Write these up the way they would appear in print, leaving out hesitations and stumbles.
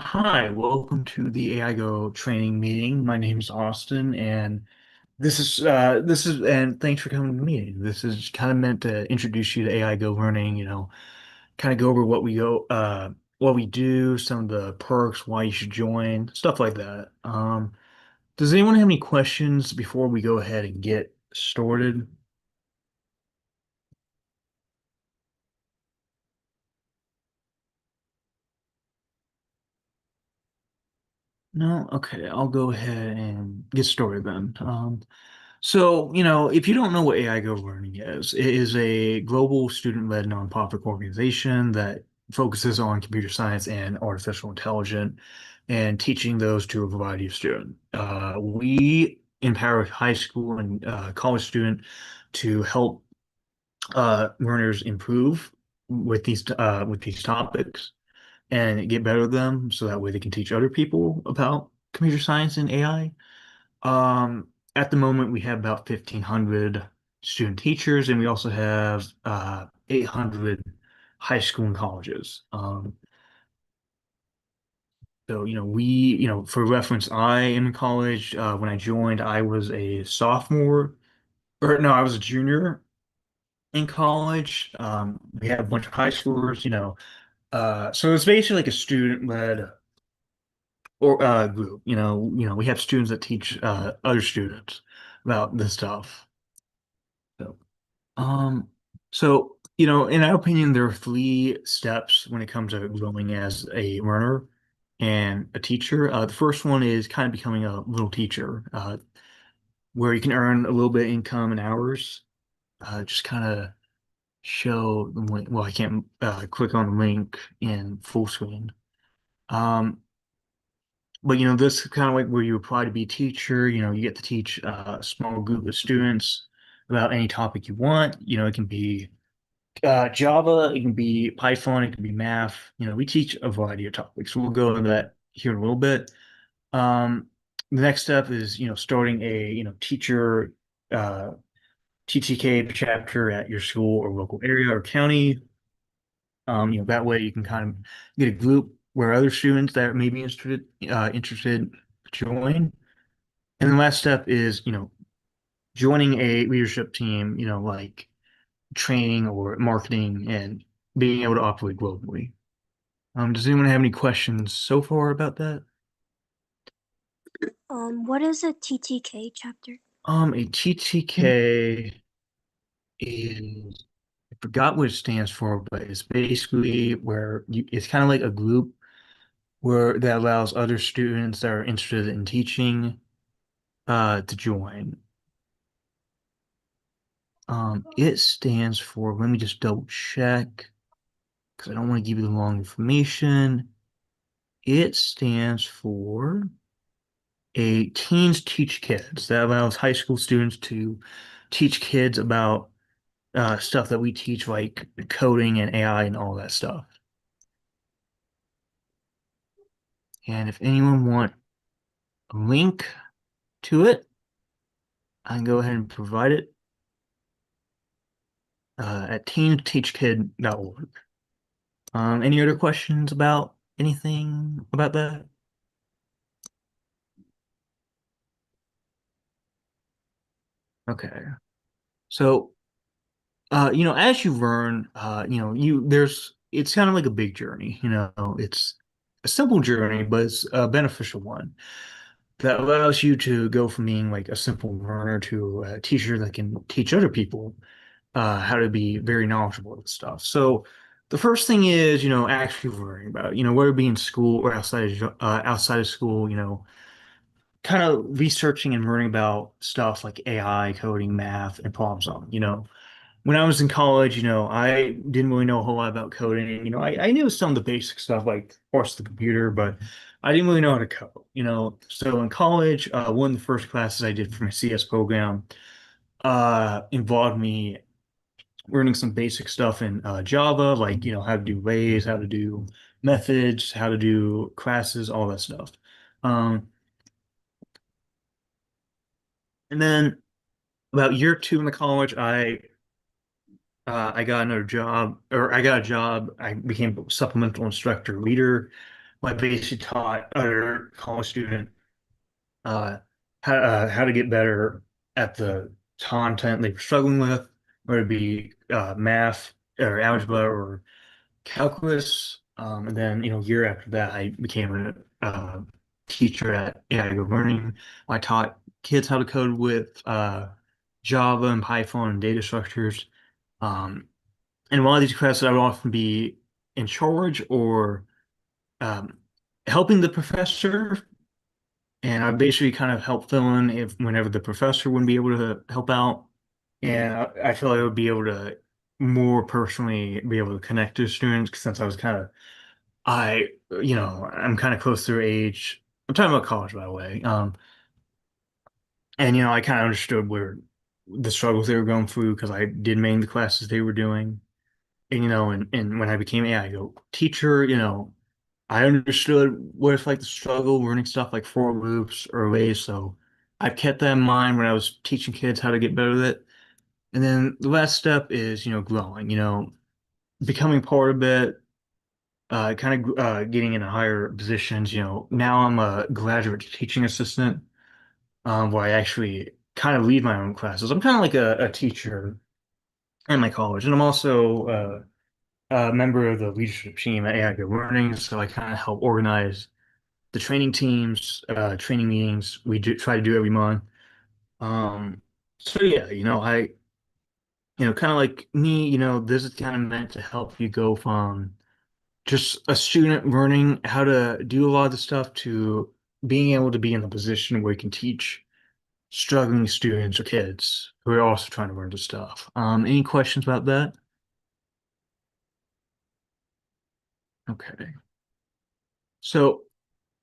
Hi, welcome to the AIGO training meeting. My name is Austin, and and thanks for coming to the meeting. This is kind of meant to introduce you to AIGO learning, kind of go over what we do, some of the perks, why you should join, stuff like that. Does anyone have any questions before we go ahead and get started? No? Okay, I'll go ahead and get started then. If you don't know what AiGoLearning is, it is a global student-led nonprofit organization that focuses on computer science and artificial intelligence and teaching those to a variety of students. We empower high school and college students to help learners improve with these topics and get better at them, so that way they can teach other people about computer science and AI. At the moment, we have about 1,500 student teachers, and we also have 800 high school and colleges. For reference, I am in college. When I joined, I was a sophomore, or no, I was a junior in college. We had a bunch of high schoolers, so it's basically like a student-led or group. We have students that teach other students about this stuff. So. Um, in our opinion, there are three steps when it comes to growing as a learner and a teacher. The first one is kind of becoming a little teacher, where you can earn a little bit of income and hours. Just kind of show the link. Well, I can't click on the link in full screen. Um, but this is kind of like where you apply to be a teacher. You get to teach a small group of students about any topic you want. It can be Java, it can be Python, it can be math. We teach a variety of topics. We'll go into that here in a little bit. Um, the next step is, starting a, teacher uh, TTK chapter at your school or local area or county. That way you can kind of get a group where other students that may be interested join. And the last step is, joining a leadership team, like training or marketing and being able to operate globally. Does anyone have any questions so far about that? What is a TTK chapter? A TTK is, I forgot what it stands for, but it's basically it's kind of like a group where that allows other students that are interested in teaching to join. It stands for, let me just double check because I don't want to give you the wrong information. It stands for a Teens Teach Kids that allows high school students to teach kids about stuff that we teach, like coding and AI and all that stuff. And if anyone want a link to it, I can go ahead and provide it at teenteachkid.org. Any other questions about anything about that? Okay. So, as you learn, it's kind of like a big journey, it's a simple journey, but it's a beneficial one that allows you to go from being like a simple learner to a teacher that can teach other people how to be very knowledgeable with stuff. So the first thing is, actually learning about, whether it be in school or outside of school, kind of researching and learning about stuff like AI, coding, math, and problem solving. When I was in college, I didn't really know a whole lot about coding. I knew some of the basic stuff like parse the computer, but I didn't really know how to code. So in college, one of the first classes I did for my CS program involved me learning some basic stuff in Java, like how to do arrays, how to do methods, how to do classes, all that stuff. Um, and then about year two in the college, I got another job, or I got a job. I became a supplemental instructor leader I basically taught other college students how to get better at the content they were struggling with, whether it be math or algebra or calculus. And then, year after that, I became a teacher at AiGoLearning. I taught kids how to code with Java and Python and data structures. Um, and one of these classes, I would often be in charge or um, helping the professor, and I basically kind of help fill in if whenever the professor wouldn't be able to help out. And I feel like I would be able to more personally be able to connect to students since I was kind of I'm kind of close to their age. I'm talking about college, by the way. And I kind of understood where the struggles they were going through because I did main the classes they were doing. And and when I became a AIGO teacher, I understood what it's like to struggle learning stuff like for loops or arrays. So I've kept that in mind when I was teaching kids how to get better with it. And then the last step is, growing, becoming part of it, kind of getting into higher positions. Now I'm a graduate teaching assistant, where I actually kind of lead my own classes. I'm kind of like a teacher in my college, and I'm also a member of the leadership team at AiGoLearning. So I kind of help organize the training teams, training meetings we do try to do every month. Um, so yeah, kind of like me, this is kind of meant to help you go from just a student learning how to do a lot of the stuff to being able to be in the position where you can teach struggling students or kids who are also trying to learn the stuff. Any questions about that? Okay. So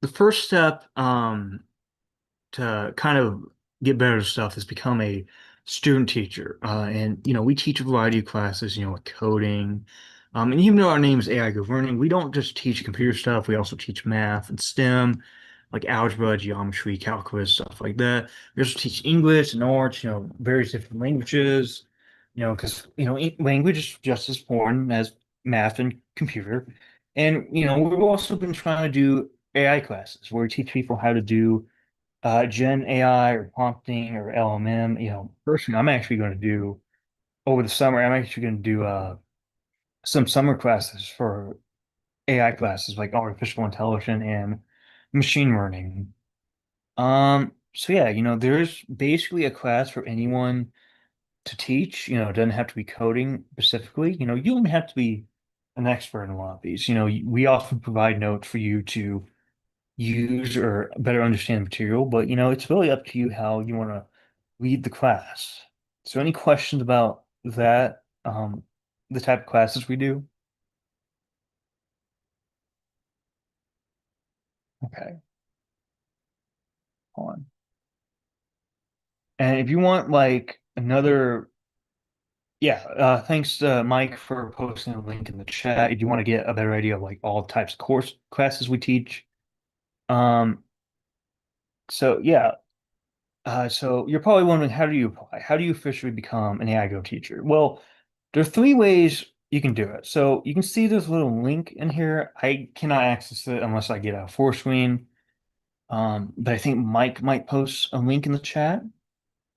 the first step, to kind of get better at stuff is become a student teacher. And we teach a variety of classes, like coding. And even though our name is AI Go Learning, we don't just teach computer stuff. We also teach math and STEM, like algebra, geometry, calculus, stuff like that. We also teach English and arts, various different languages, because language is just as important as math and computer. And we've also been trying to do AI classes where we teach people how to do Gen AI or prompting or LMM. Personally, I'm actually going to do over the summer. I'm actually going to do some summer classes for AI classes like artificial intelligence and machine learning. So yeah, there's basically a class for anyone to teach. It doesn't have to be coding specifically. You don't have to be an expert in a lot of these. We often provide notes for you to use or better understand the material, but it's really up to you how you want to lead the class. So any questions about that? The type of classes we do? Okay, hold on. And if you want like another, yeah, thanks Mike for posting a link in the chat. If you want to get a better idea of like all types of course classes we teach. Um, so yeah, so you're probably wondering, how do you apply? How do you officially become an AIGO teacher? Well, there are three ways you can do it. So you can see there's a little link in here. I cannot access it unless I get a full screen. But I think Mike might post a link in the chat.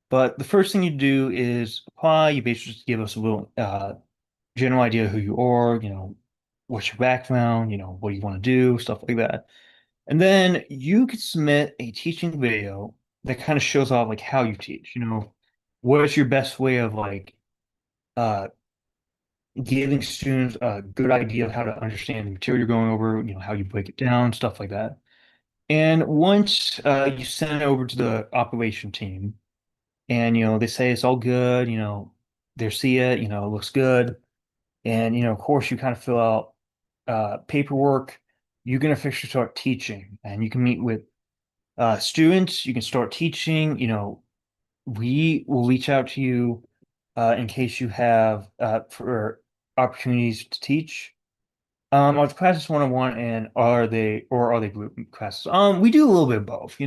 But the first thing you do is apply. You basically just give us a little general idea who you are, what's your background, what you want to do, stuff like that. And then you could submit a teaching video that kind of shows off like how you teach, what is your best way of like uh giving students a good idea of how to understand the material you're going over, how you break it down, stuff like that. And once you send it over to the operation team and they say it's all good, they see it, it looks good. And of course you kind of fill out paperwork. You can officially start teaching and you can meet with students, you can start teaching. We will reach out to you in case you have for opportunities to teach. Are the classes one-on-one and are they group classes? We do a little bit of both.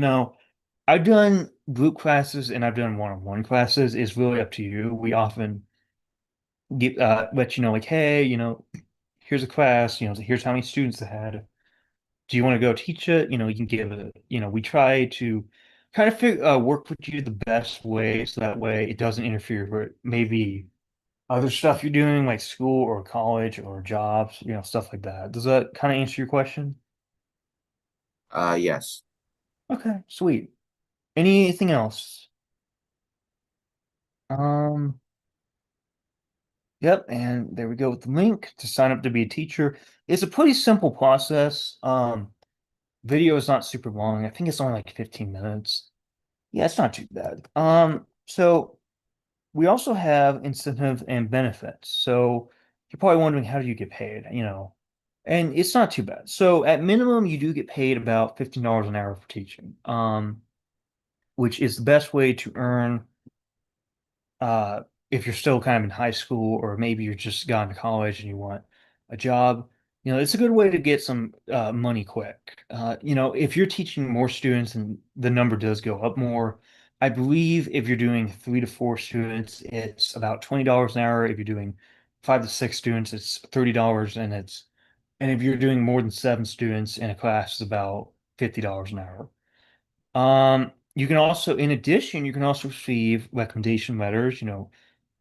I've done group classes and I've done one-on-one classes. It's really up to you. We often let you know like, hey, here's a class, here's how many students they had. Do you want to go teach it? You can give it, we try to kind of work with you the best way so that way it doesn't interfere with maybe other stuff you're doing, like school or college or jobs, stuff like that. Does that kind of answer your question? Yes. Okay, sweet. Anything else? Um, yep, and there we go with the link to sign up to be a teacher. It's a pretty simple process. Video is not super long. I think it's only like 15 minutes. Yeah, it's not too bad. So we also have incentive and benefits. So you're probably wondering, how do you get paid? And it's not too bad. So at minimum, you do get paid about $15 an hour for teaching, which is the best way to earn uh, if you're still kind of in high school, or maybe you're just gone to college and you want a job. It's a good way to get some money quick. If you're teaching more students and the number does go up more, I believe if you're doing 3 to 4 students, it's about $20 an hour. If you're doing 5 to 6 students, it's $30, and if you're doing more than 7 students in a class, it's about $50 an hour. You can also, in addition, you can also receive recommendation letters,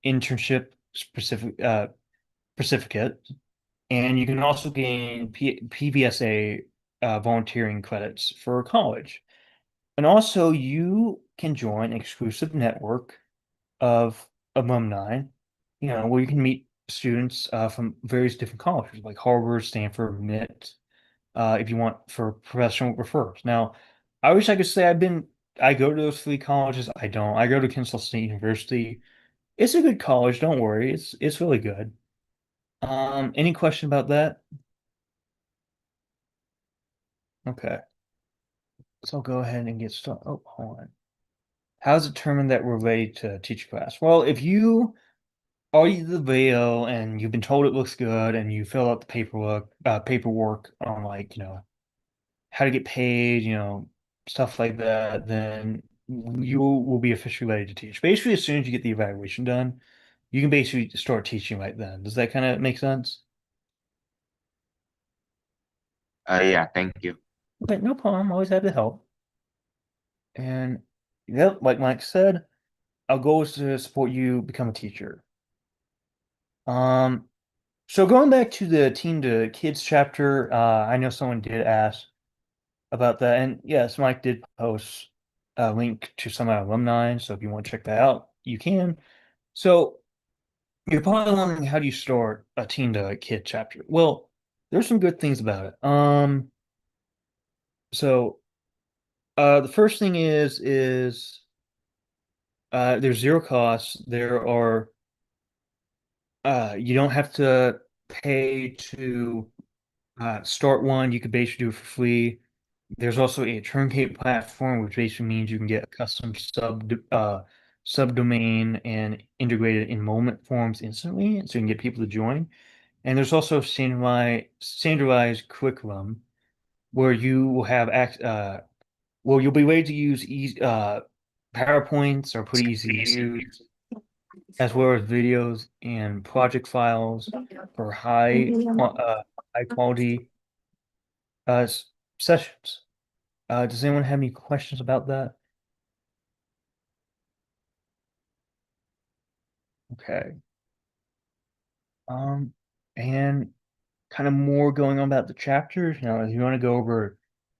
internship specific certificate, and you can also gain PVSA volunteering credits for college. And also, you can join an exclusive network of alumni, where you can meet students from various different colleges like Harvard, Stanford, MIT, if you want for professional referrals. Now, I wish I could say I go to those 3 colleges. I don't. I go to Kennesaw State University. It's a good college, don't worry. It's really good. Any question about that? Okay. So I'll go ahead and get started. Oh, hold on. How's it determined that we're ready to teach class? Well, if you already did the video and you've been told it looks good and you fill out the paperwork on, like, how to get paid, stuff like that, then you will be officially ready to teach. Basically, as soon as you get the evaluation done, you can basically start teaching right then. Does that kind of make sense? Yeah, thank you. Okay, no problem. Always happy to help. And yep, like Mike said, our goal is to support you become a teacher. Um, so going back to the Teen to Kids chapter, I know someone did ask about that, and yes, Mike did post a link to some of our alumni. So if you want to check that out, you can. So you're probably wondering, how do you start a Teen to Kid chapter? Well, there's some good things about it. So the first thing is there's zero costs. You don't have to pay to start one. You could basically do it for free. There's also a turnkey platform, which basically means you can get a custom subdomain and integrated enrollment forms instantly, so you can get people to join. And there's also standardized curriculum where you will have you'll be ready to use PowerPoints are pretty easy to use, as well as videos and project files for high quality uh, s- sessions. Does anyone have any questions about that? Okay. Um, and kind of more going on about the chapters. If you want to go over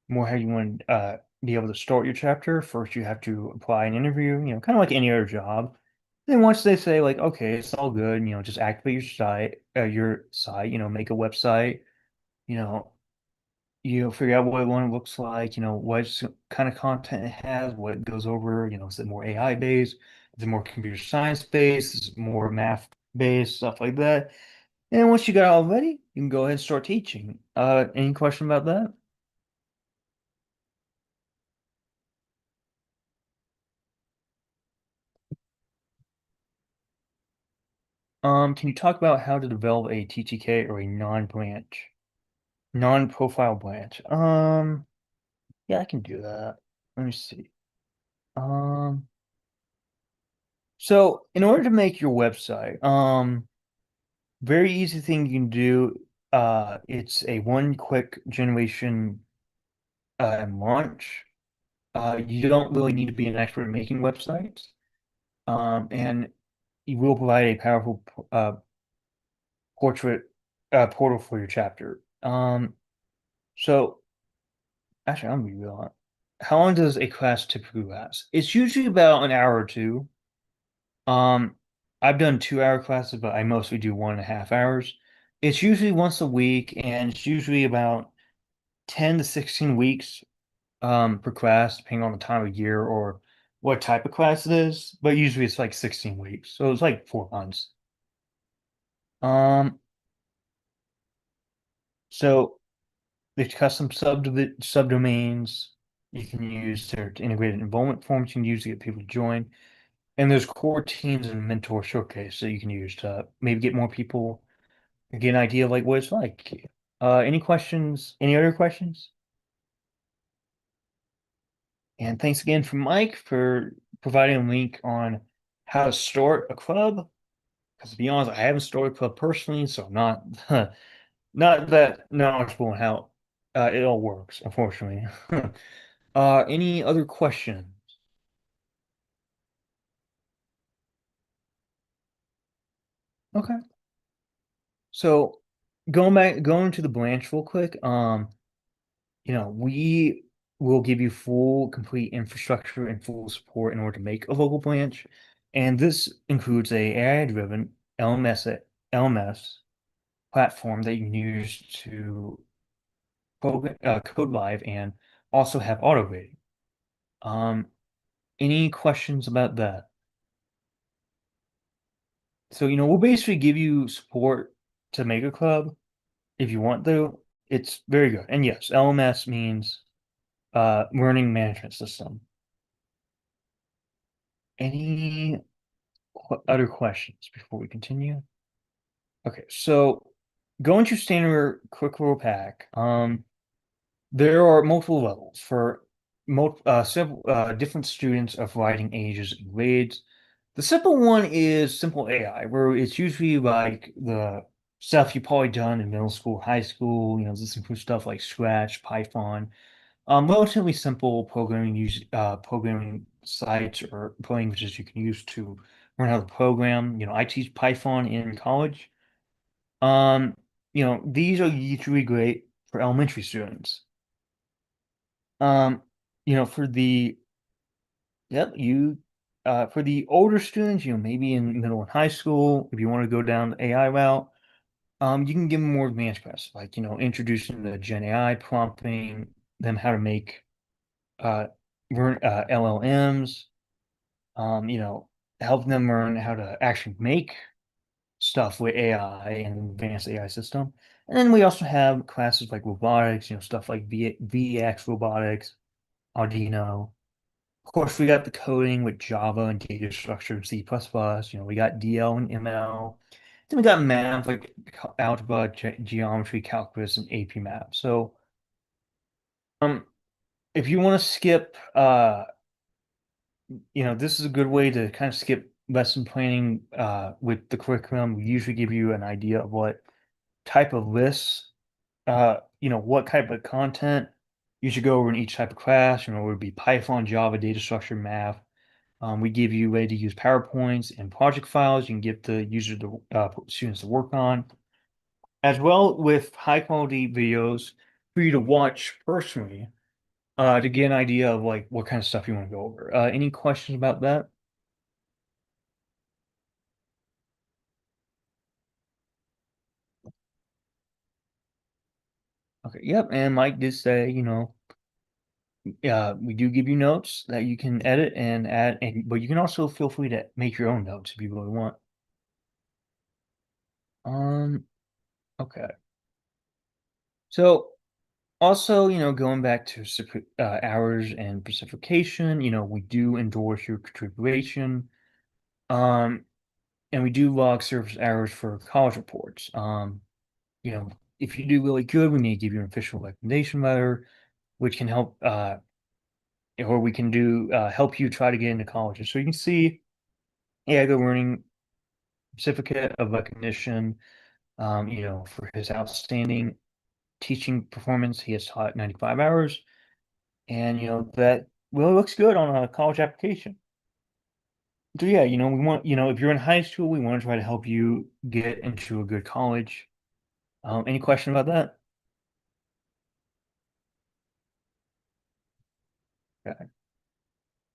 more how you want to be able to start your chapter, first you have to apply an interview, kind of like any other job. Then once they say, like, okay, it's all good, just activate your site, make a website, you know, figure out what one looks like, what kind of content it has, what it goes over, is it more AI based? Is it more computer science based? Is it more math based? Stuff like that. And once you got it all ready, you can go ahead and start teaching. Any question about that? Can you talk about how to develop a TTK or a non-profile branch? Yeah, I can do that. Let me see. Um, so in order to make your website, very easy thing you can do, it's a one click generation and launch. You don't really need to be an expert in making websites. And you will provide a powerful portrait portal for your chapter. So actually, I'm gonna be real. How long does a class typically last? It's usually about an hour or two. Um, I've done 2 hour classes, but I mostly do 1.5 hours. It's usually once a week, and it's usually about 10 to 16 weeks per class, depending on the time of year or what type of class it is. But usually it's like 16 weeks, so it's like 4 months. Um, so there's custom subdomains you can use to integrate enrollment forms you can use to get people to join. And there's core teams and mentor showcase that you can use to maybe get more people, get an idea of like what it's like. Any questions? Any other questions? And thanks again for Mike for providing a link on how to start a club. Because to be honest, I haven't started a club personally, so I'm not not that knowledgeable on how it all works, unfortunately. Any other questions? Okay. So going to the Blanche real quick. We will give you full, complete infrastructure and full support in order to make a local branch. And this includes a AI-driven LMS platform that you can use to code live and also have auto grading. Um, any questions about that? So, we'll basically give you support to make a club if you want to. It's very good. And yes, LMS means learning management system. Any other questions before we continue? Okay, so going to standard quick roll pack, there are multiple levels for several different students of varying ages and grades. The simple one is simple AI, where it's usually like the stuff you probably done in middle school, high school. This includes stuff like Scratch, Python, relatively simple programming sites or languages you can use to learn how to program. I teach Python in college. Um, these are usually great for elementary students. Um, for the yep, for the older students, maybe in middle and high school, if you want to go down the AI route, you can give them more advanced classes, like introducing the Gen AI prompting, them how to make uh, learn LLMs, um, you know, help them learn how to actually make stuff with AI and advanced AI system. And then we also have classes like robotics, stuff like VX robotics, Arduino. Of course, we got the coding with Java and data structure and C++. We got DL and ML. Then we got math like algebra, geometry, calculus, and AP math. So, um, if you want to skip this is a good way to kind of skip lesson planning with the curriculum. We usually give you an idea of what type of lists, what type of content you should go over in each type of class. It would be Python, Java, data structure, math. We give you a way to use PowerPoints and project files you can give the students to work on, as well with high quality videos for you to watch personally to get an idea of like what kind of stuff you want to go over. Any questions about that? Okay, yep. And Mike did say, we do give you notes that you can edit and add, but you can also feel free to make your own notes if you really want. Um, okay. So also, going back to hours and precipitation, we do endorse your contribution. Um, and we do log service hours for college reports. You know, if you do really good, we may give you an official recommendation letter, which can help or we can do help you try to get into colleges. So you can see AiGoLearning certificate of recognition, for his outstanding teaching performance. He has taught 95 hours. and that really looks good on a college application. So yeah, we want, if you're in high school, we want to try to help you get into a good college. Any question about that? Okay.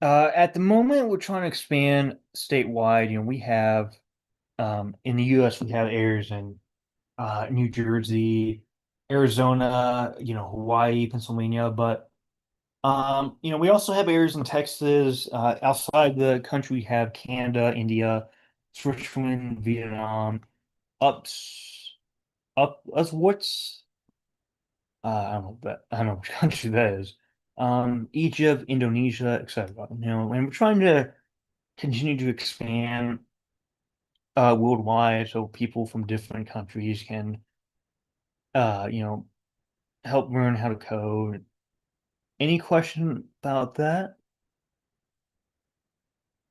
At the moment, we're trying to expand statewide. We have in the U.S. we have areas in New Jersey, Arizona, Hawaii, Pennsylvania, but we also have areas in Texas. Outside the country, we have Canada, India, Switzerland, Vietnam, up as what's I don't know which country that is. Egypt, Indonesia, etc. And we're trying to continue to expand worldwide so people from different countries can uh, you know, help learn how to code. Any question about that?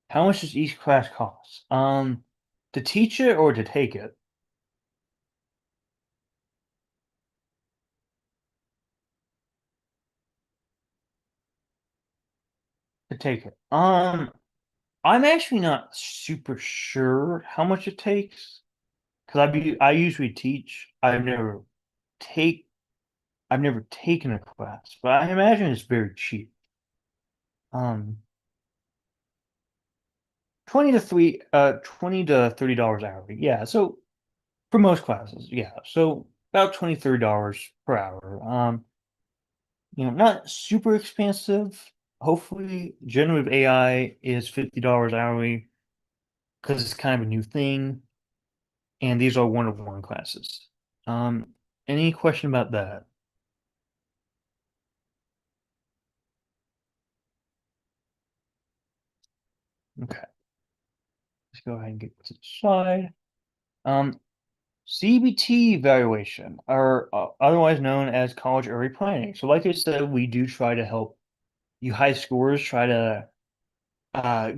How much does each class cost? To teach it or to take it? To take it. I'm actually not super sure how much it takes because I usually teach. Take I've never taken a class, but I imagine it's very cheap. Um, 20 to $30 hourly. Yeah, so for most classes, yeah. So about $20, $30 per hour. Not super expensive. Hopefully, generative AI is $50 hourly because it's kind of a new thing, and these are one-on-one classes. Um, any question about that? Okay, let's go ahead and get to the slide. Um, CBT evaluation, or otherwise known as college early planning. So, like I said, we do try to help you high schoolers try to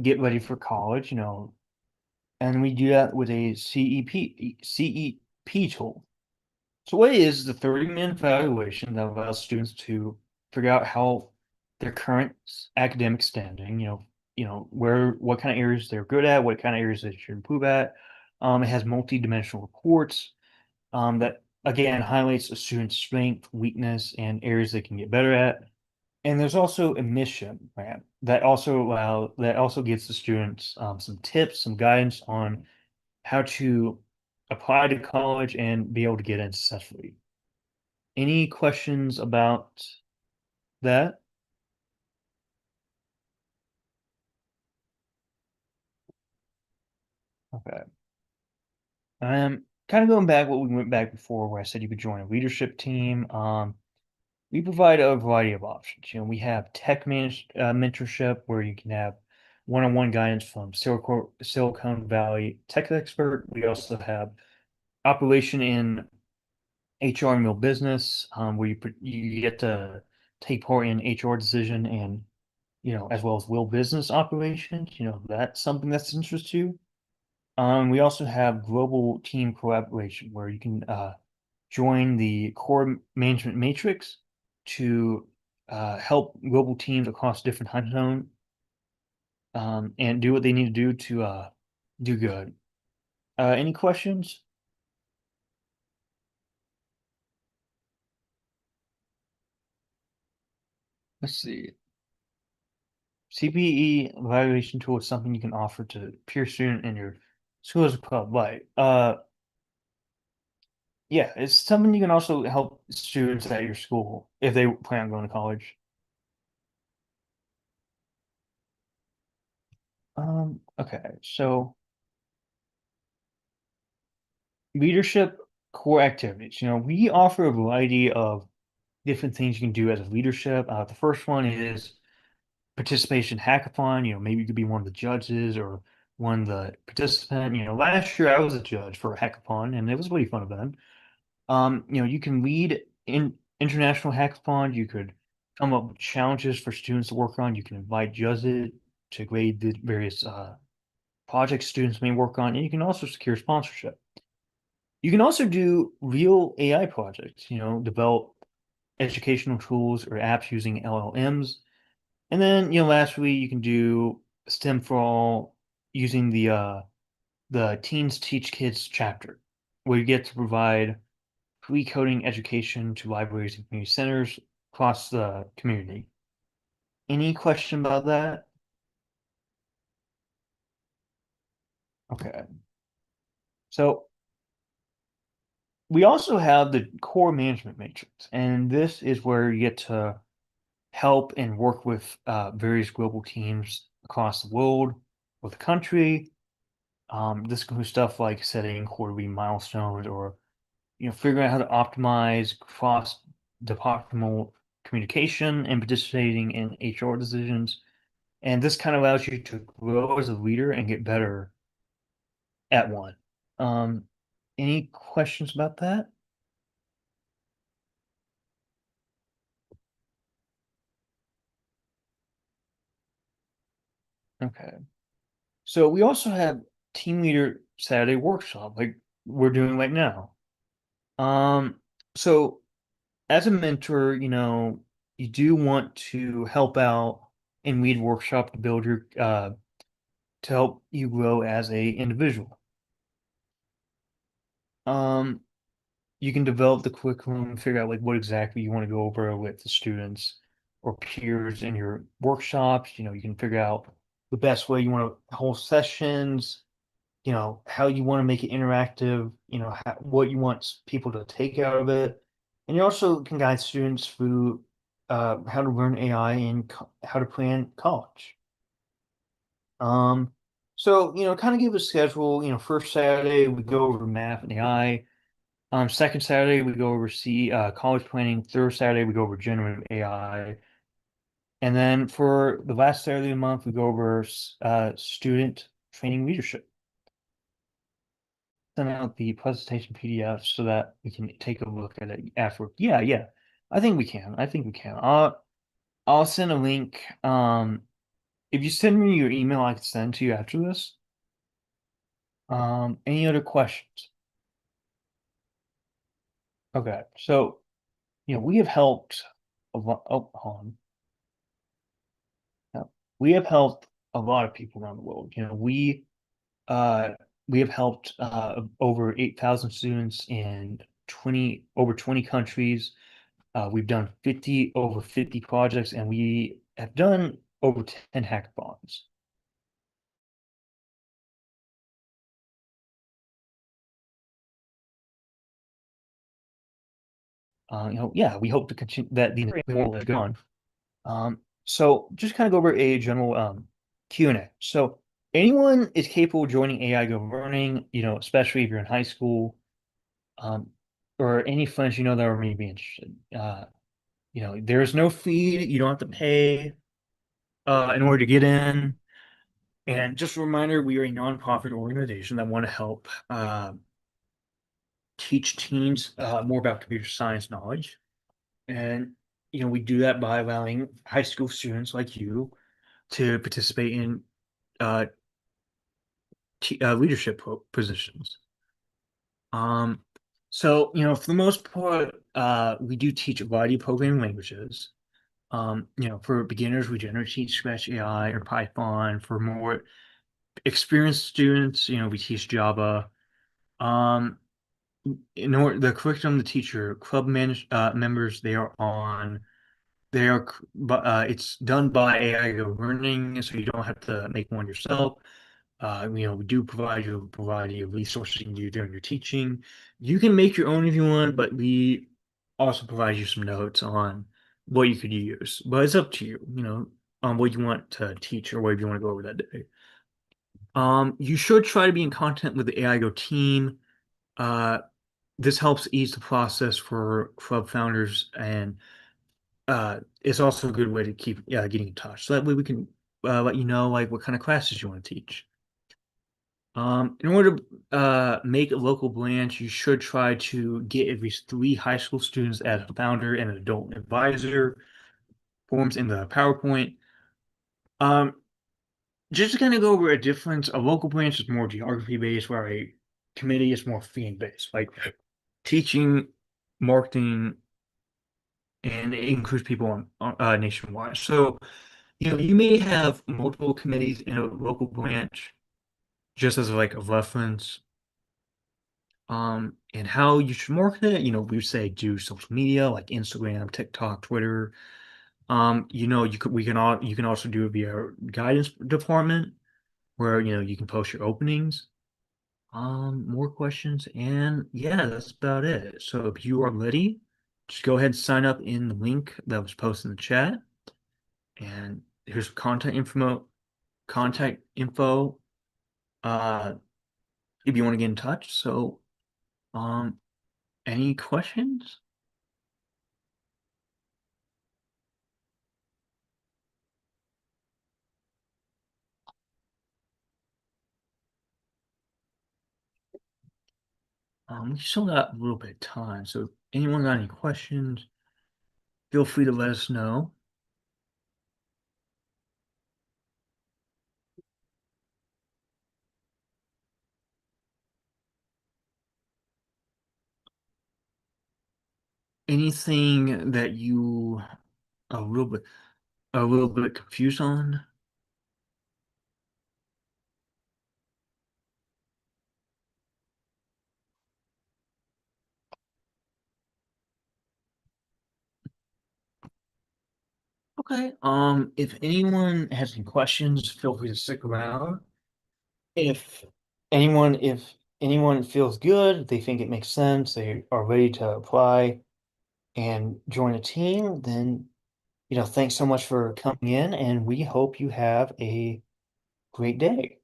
get ready for college, and we do that with a CEP tool. So what it is the 30-minute evaluation that allows students to figure out how their current academic standing, what kind of areas they're good at, what kind of areas they should improve at. It has multi-dimensional reports that again highlights a student's strength, weakness, and areas they can get better at. And there's also a mission plan that also gives the students some tips, some guidance on how to apply to college and be able to get in successfully. Any questions about that? Okay. Kind of going back what we went back before where I said you could join a leadership team. We provide a variety of options. We have mentorship where you can have one-on-one guidance from Silicon Valley tech expert. We also have operation in HR and real business, where you get to take part in HR decision and as well as real business operations. That's something that's interest you. We also have global team collaboration where you can join the core management matrix to help global teams across different time zones and do what they need to do to do good. Any questions? Let's see. CPE evaluation tool is something you can offer to peer student in your school as a club, right? Yeah, it's something you can also help students at your school if they plan on going to college. Okay, so leadership core activities. We offer a variety of different things you can do as a leadership. The first one is participation hackathon. Maybe you could be one of the judges or one of the participant. Last year I was a judge for a hackathon, and it was a really fun event. You can lead in international hackathon. You could come up with challenges for students to work on. You can invite judges to grade the various projects students may work on, and you can also secure sponsorship. You can also do real AI projects, develop educational tools or apps using LLMs. And then, lastly, you can do STEM for All using the Teens Teach Kids chapter, where you get to provide free coding education to libraries and community centers across the community. Any question about that? Okay. So we also have the core management matrix, and this is where you get to help and work with various global teams across the world or the country. This includes stuff like setting quarterly milestones or figuring out how to optimize cross-departmental communication and participating in HR decisions. And this kind of allows you to grow as a leader and get better at one. Um, any questions about that? Okay. So we also have team leader Saturday workshop, like we're doing right now. Um, so as a mentor, you do want to help out and lead workshop to build your to help you grow as a individual. Um, you can develop the curriculum, figure out like what exactly you want to go over with the students or peers in your workshops. You can figure out the best way you want to hold sessions, how you want to make it interactive, what you want people to take out of it. And you also can guide students through how to learn AI and how to plan college. Um, so, kind of give a schedule. First Saturday we go over math and AI. Second Saturday we go over college planning. Third Saturday we go over generative AI. And then for the last Saturday of the month, we go over student training leadership. Send out the presentation PDF so that we can take a look at it afterward. Yeah, yeah. I think we can. I think we can. I'll send a link. If you send me your email, I can send to you after this. Any other questions? Okay, so we have helped a lot. Oh, hold on. No, we have helped a lot of people around the world. Uh we have helped over 8,000 students in 20 countries. We've done over 50 projects, and we have done over 10 hackathons. Yeah, we hope to continue that the more will go on. So just kind of go over a general Q&A. So anyone is capable of joining AI Go Learning, especially if you're in high school, um, or any friends that are maybe interested. There's no fee. You don't have to pay in order to get in. And just a reminder, we are a nonprofit organization that want to help teach teens more about computer science knowledge. And, we do that by allowing high school students like you to participate in uh, leadership positions. Um, so, for the most part, we do teach a variety of programming languages. For beginners, we generally teach Scratch AI or Python. For more experienced students, we teach Java. Um, in order the curriculum, the teacher club members, but it's done by AI Learning, so you don't have to make one yourself. We do provide you a variety of resources you can do during your teaching. You can make your own if you want, but we also provide you some notes on what you could use. But it's up to you, on what you want to teach or what you want to go over that day. You should try to be in contact with the AIGO team. Uh, this helps ease the process for club founders, and it's also a good way to keep getting in touch. So that way we can let you know like what kind of classes you want to teach. In order to make a local branch, you should try to get at least 3 high school students as a founder and an adult advisor. Forms in the PowerPoint. Um, just to kind of go over a difference, a local branch is more geography based, where a committee is more theme based, like teaching, marketing, and it includes people nationwide. So, you may have multiple committees in a local branch, just as like a reference. And how you should market it, we would say do social media like Instagram, TikTok, Twitter. You can also do it via guidance department where you can post your openings. More questions, and yeah, that's about it. So if you are ready, just go ahead and sign up in the link that was posted in the chat. And here's contact info, uh, if you want to get in touch. So, um, any questions? We still got a little bit of time, so if anyone got any questions, feel free to let us know. Anything that you are a little bit confused on? Okay. If anyone has any questions, feel free to stick around. If if anyone feels good, they think it makes sense, they are ready to apply and join a team, then thanks so much for coming in, and we hope you have a great day.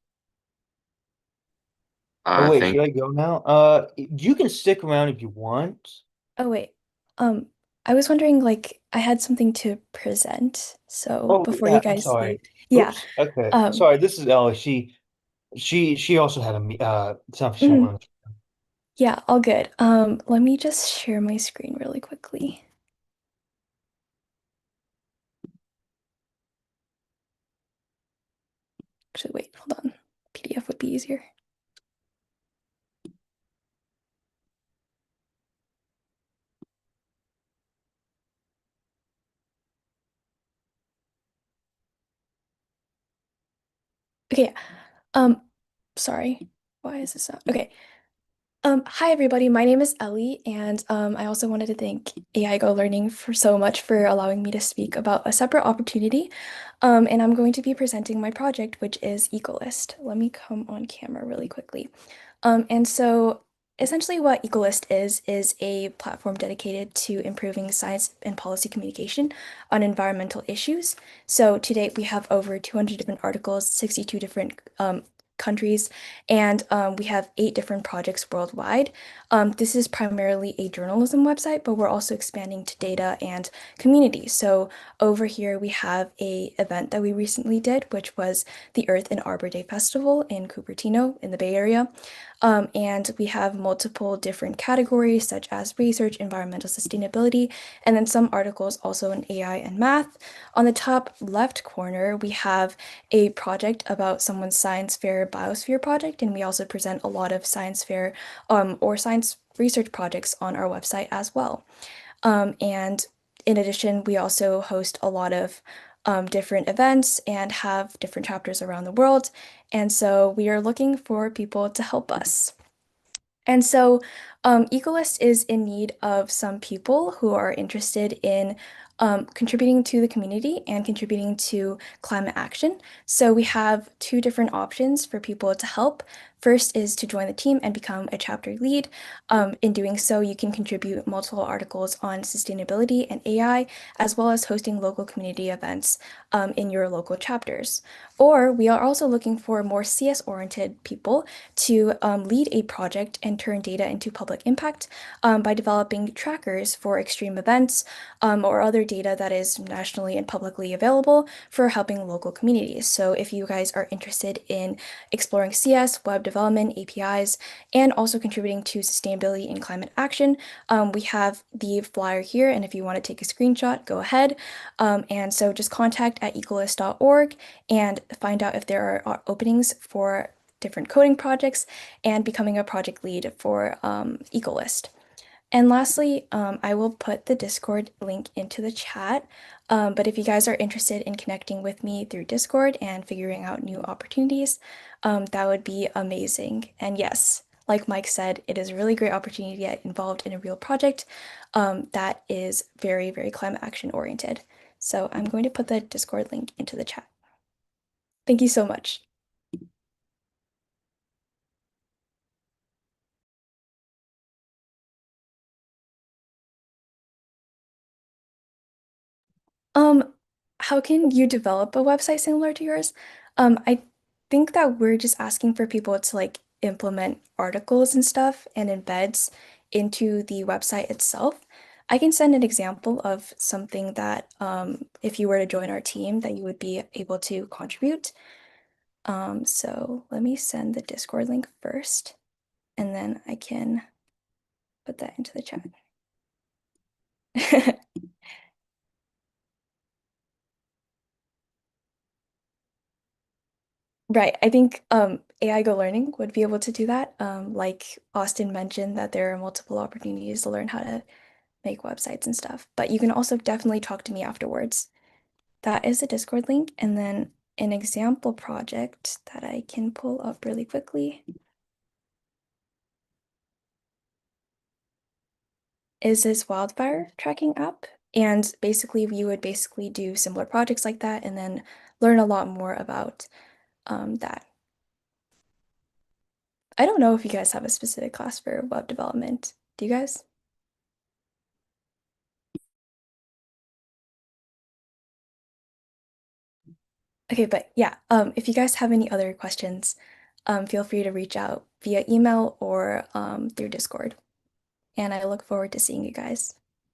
Oh wait, Thank should I go now? You can stick around if you want. Oh wait. Um, I was wondering, like, I had something to present. So Oh before you yeah, I'm guys leave. sorry. Yeah. Oops. Okay. Um, Sorry, this is Ellie. She also had something she mhm. wanted. Yeah, all good. Let me just share my screen really quickly. Actually, wait, hold on. PDF would be easier. Okay, yeah. Um, sorry. Why is this up? Okay. Hi everybody, my name is Ellie, and I also wanted to thank AiGoLearning for so much for allowing me to speak about a separate opportunity. And I'm going to be presenting my project, which is EcoList. Let me come on camera really quickly. And so essentially what EcoList is a platform dedicated to improving science and policy communication on environmental issues. So to date, we have over 200 different articles, 62 different countries, and we have 8 different projects worldwide. This is primarily a journalism website, but we're also expanding to data and community. So over here, we have a event that we recently did, which was the Earth and Arbor Day Festival in Cupertino in the Bay Area. And we have multiple different categories such as research, environmental sustainability, and then some articles also in AI and math. On the top left corner, we have a project about someone's science fair biosphere project, and we also present a lot of science fair or science research projects on our website as well. And in addition, we also host a lot of different events and have different chapters around the world. And so we are looking for people to help us. And so, Ecolist is in need of some people who are interested in contributing to the community and contributing to climate action. So, we have 2 different options for people to help. First is to join the team and become a chapter lead. In doing so, you can contribute multiple articles on sustainability and AI, as well as hosting local community events in your local chapters. Or we are also looking for more CS-oriented people to lead a project and turn data into public impact by developing trackers for extreme events or other data that is nationally and publicly available for helping local communities. So if you guys are interested in exploring CS, web development, APIs, and also contributing to sustainability and climate action, we have the flyer here. And if you want to take a screenshot, go ahead. And so just contact at ecolist.org and find out if there are openings for different coding projects and becoming a project lead for EcoList. And lastly, I will put the Discord link into the chat. But if you guys are interested in connecting with me through Discord and figuring out new opportunities, that would be amazing. And yes, like Mike said, it is a really great opportunity to get involved in a real project that is very, very climate action oriented. So I'm going to put the Discord link into the chat. Thank you so much. Um, how can you develop a website similar to yours? I think that we're just asking for people to like implement articles and stuff and embeds into the website itself. I can send an example of something that if you were to join our team that you would be able to contribute. So let me send the Discord link first, and then I can put that into the chat. Right. I think AI Go Learning would be able to do that. Like Austin mentioned, that there are multiple opportunities to learn how to make websites and stuff. But you can also definitely talk to me afterwards. That is a Discord link. And then an example project that I can pull up really quickly is this wildfire tracking app. And basically, we would basically do similar projects like that and then learn a lot more about that. I don't know if you guys have a specific class for web development. Do you guys? Okay, but yeah, if you guys have any other questions, feel free to reach out via email or through Discord. And I look forward to seeing you guys.